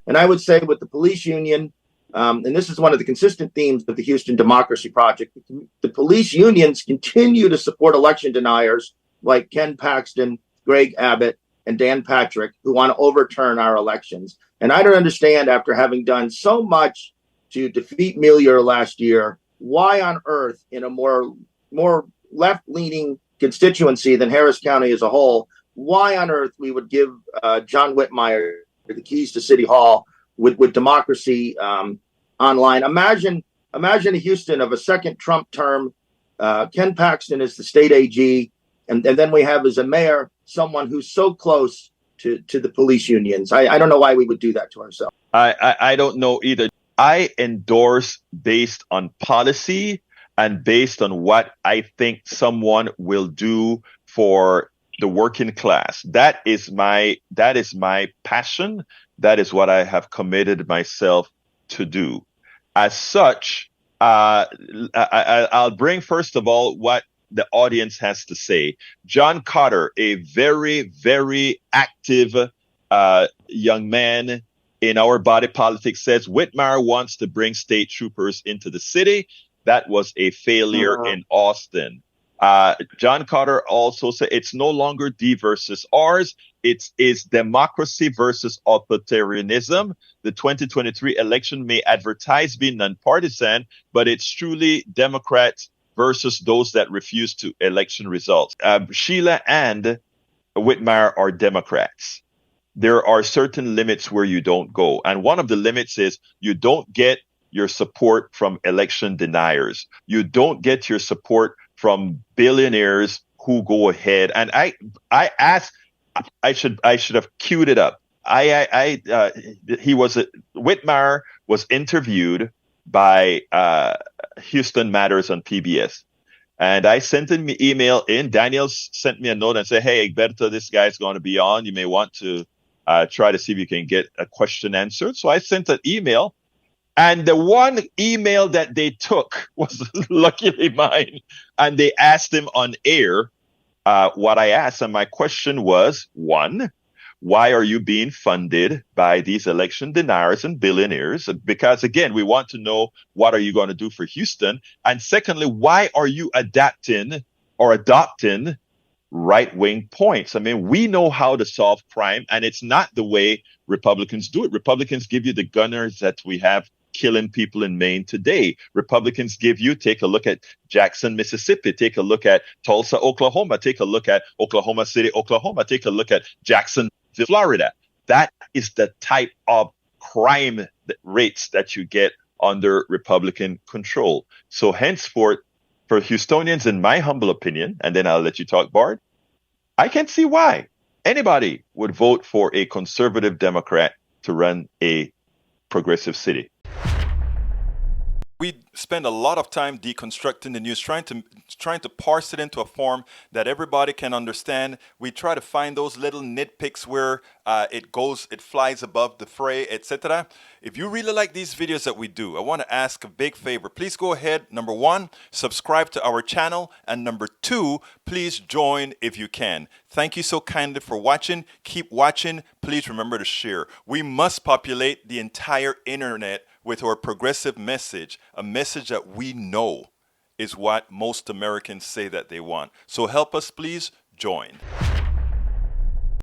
And I would say with the police union, and this is one of the consistent themes of the Houston Democracy Project, the police unions continue to support election deniers like Ken Paxton, Greg Abbott, and Dan Patrick, who want to overturn our elections. And I don't understand, after having done so much to defeat Melior last year, why on earth, in a more left-leaning constituency than Harris County as a whole, why on earth we would give John Whitmire the keys to City Hall with democracy online. Imagine a Houston of a second Trump term. Ken Paxton is the state AG, and then we have as a mayor someone who's so close to the police unions. I don't know why we would do that to ourselves. I don't know either. I endorse based on policy and based on what I think someone will do for the working class. That is my passion. That is what I have committed myself to do. As such, I'll bring first of all what the audience has to say. John Carter, a very, very active young man in our body politic, says Whitmire wants to bring state troopers into the city. That was a failure in Austin. John Carter also said it's no longer D versus R's. It is democracy versus authoritarianism. The 2023 election may advertise being nonpartisan, but it's truly Democrats versus those that refuse to election results. Sheila and Whitmire are Democrats. There are certain limits where you don't go. And one of the limits is you don't get your support from election deniers. You don't get your support from billionaires who go ahead. And I asked, I should have queued it up. Whitmire was interviewed by Houston Matters on PBS. And I sent an email in. Daniel sent me a note and said, hey, Egberto, this guy's going to be on. You may want to try to see if you can get a question answered. So I sent an email. And the one email that they took was luckily mine. And they asked him on air what I asked. And my question was, one, why are you being funded by these election deniers and billionaires? Because, again, we want to know what are you going to do for Houston? And secondly, why are you adopting right-wing points? I mean, we know how to solve crime, and it's not the way Republicans do it. Republicans give you the gunners that we have killing people in Maine today. Republicans take a look at Jackson, Mississippi. Take a look at Tulsa, Oklahoma. Take a look at Oklahoma City, Oklahoma. Take a look at Jacksonville, Florida. That is the type of crime rates that you get under Republican control. So henceforth, for Houstonians, in my humble opinion, and then I'll let you talk, Bard, I can't see why anybody would vote for a conservative Democrat to run a progressive city. We spend a lot of time deconstructing the news, trying to parse it into a form that everybody can understand. We try to find those little nitpicks where it flies above the fray, etc. If you really like these videos that we do, I want to ask a big favor. Please go ahead. Number one, subscribe to our channel. And number two, please join if you can. Thank you so kindly for watching. Keep watching. Please remember to share. We must populate the entire internet with our progressive message, a message that we know is what most Americans say that they want. So help us, please join.